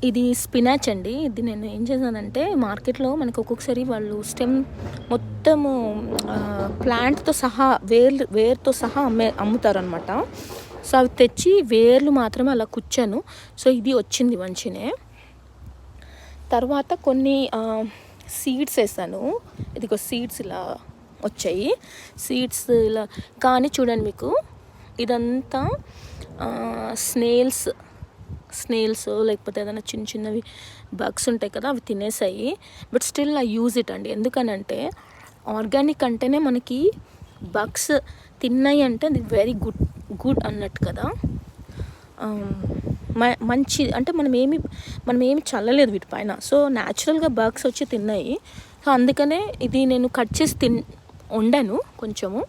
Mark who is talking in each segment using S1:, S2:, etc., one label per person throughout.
S1: ఇది స్పినాచ్ అండి. ఇది నేను ఏం చేశానంటే మార్కెట్‌లో మనకు ఒక్కొక్కసారి వాళ్ళు స్టెమ్ మొత్తము ప్లాంట్‌తో సహా వేరుతో సహా అమ్ముతారనమాట. సో, అవి తెచ్చి వేర్లు మాత్రమే అలా కుచ్చాను. సో, ఇది వచ్చింది మంచినే. తర్వాత కొన్ని సీడ్స్ వేసాను. ఇదిగో సీడ్స్ ఇలా వచ్చాయి. సీడ్స్ ఇలా కానీ చూడండి మీకు ఇదంతా స్నేల్స్ లేకపోతే ఏదైనా చిన్న చిన్నవి బగ్స్ ఉంటాయి కదా, అవి తినేసాయి. But still I use it అండి. ఎందుకనంటే ఆర్గానిక్ అంటేనే మనకి బగ్స్ తిన్నాయి అంటే అది వెరీ గుడ్ అన్నట్టు కదా. మంచి అంటే మనం ఏమి చల్లలేదు వీటిపైన. సో న్యాచురల్గా బగ్స్ వచ్చి తిన్నాయి. సో అందుకనే ఇది నేను కట్ చేసి వండాను కొంచెము.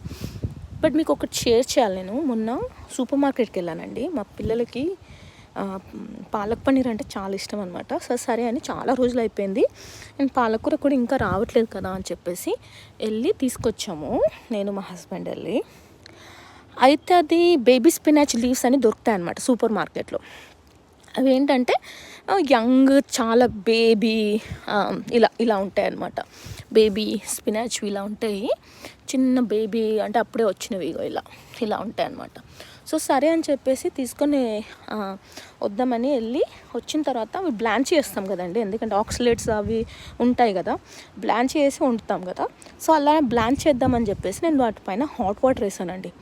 S1: బట్ మీకు ఒకటి షేర్ చేయాలి. నేను మొన్న సూపర్ మార్కెట్కి వెళ్ళానండి. మా పిల్లలకి పాలక్ పన్నీర్ అంటే చాలా ఇష్టం అనమాట. సో సరే అని చాలా రోజులు అయిపోయింది, నేను పాలకూర కూడా ఇంకా రావట్లేదు కదా అని చెప్పేసి వెళ్ళి తీసుకొచ్చాము, నేను మా హస్బెండ్ వెళ్ళి. అయితే అది బేబీ స్పినాచ్ లీవ్స్ అని దొరుకుతాయి అన్నమాట సూపర్ మార్కెట్లో. అవి ఏంటంటే యంగ్ చాలా బేబీ ఇలా ఉంటాయి అన్నమాట. బేబీ స్పినాచ్ ఇలా ఉంటాయి, చిన్న బేబీ అంటే అప్పుడే వచ్చినవి ఇలా ఉంటాయి అన్నమాట. సో సరే అని చెప్పేసి తీసుకొని వద్దామని వెళ్ళి వచ్చిన తర్వాత అవి బ్లాంచ్ చేస్తాం కదండి, ఎందుకంటే ఆక్సిలేట్స్ అవి ఉంటాయి కదా, బ్లాంచ్ చేసి వండుతాం కదా. సో అలా బ్లాంచ్ చేద్దామని చెప్పేసి నేను వాటిపైన హాట్ వాటర్ వేసానండి.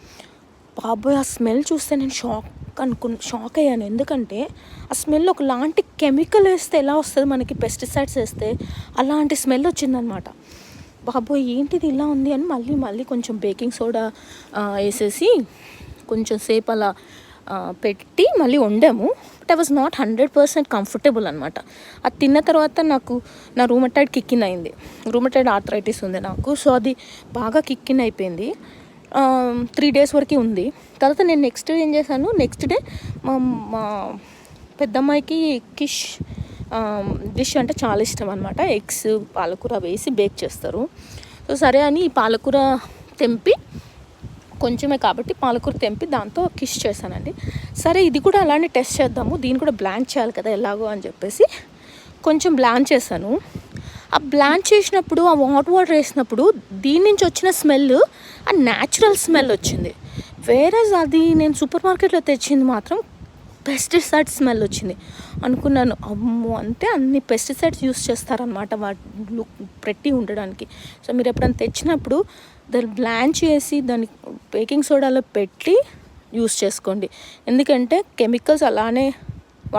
S1: బాబోయ్, ఆ స్మెల్ చూస్తే నేను షాక్ అయ్యాను. ఎందుకంటే ఆ స్మెల్ ఒకలాంటి కెమికల్ వేస్తే ఎలా వస్తుంది మనకి, పెస్టిసైడ్స్ వేస్తే అలాంటి స్మెల్ వచ్చిందనమాట. బాబోయ్ ఏంటిది ఇలా ఉంది అని మళ్ళీ కొంచెం బేకింగ్ సోడా వేసేసి కొంచెం సేపు అలా పెట్టి మళ్ళీ వండాము. But I was not 100% comfortable అనమాట. అది తిన్న తర్వాత నాకు నా రూమటైడ్ కిక్కిన్ అయింది. రూమటైడ్ ఆర్థరైటిస్ ఉంది నాకు. సో అది బాగా కిక్కిన్ అయిపోయింది. 3 days వరకు ఉంది. తర్వాత నేను నెక్స్ట్ డే ఏం చేశాను, నెక్స్ట్ డే మా పెద్దమ్మాయికి డిష్ అంటే చాలా ఇష్టం అనమాట. ఎగ్స్ పాలకూర వేసి బేక్ చేస్తారు. సో సరే అని ఈ పాలకూర తెంపి, కొంచెమే కాబట్టి పాలకూర తెంపి దాంతో కిష్ చేశానండి. సరే ఇది కూడా అలానే టెస్ట్ చేద్దాము, దీన్ని కూడా బ్లాంచ్ చేయాలి కదా ఎలాగో అని చెప్పేసి కొంచెం బ్లాంచ్ చేశాను. ఆ బ్లాంచ్ చేసినప్పుడు ఆ హాట్ వాటర్ వేసినప్పుడు దీని నుంచి వచ్చిన స్మెల్ ఆ న్యాచురల్ స్మెల్ వచ్చింది. వేరేజ్ అది నేను సూపర్ మార్కెట్లో తెచ్చింది మాత్రం పెస్టిసైడ్ స్మెల్ వచ్చింది. అనుకున్నాను అమ్మో, అంటే అన్ని పెస్టిసైడ్స్ యూస్ చేస్తారనమాట వాళ్ళు పెట్టి ఉండడానికి. సో మీరు ఎప్పుడైనా తెచ్చినప్పుడు దాన్ని బ్లాంచ్ చేసి దాన్ని బేకింగ్ సోడాలో పెట్టి యూస్ చేసుకోండి. ఎందుకంటే కెమికల్స్ అలానే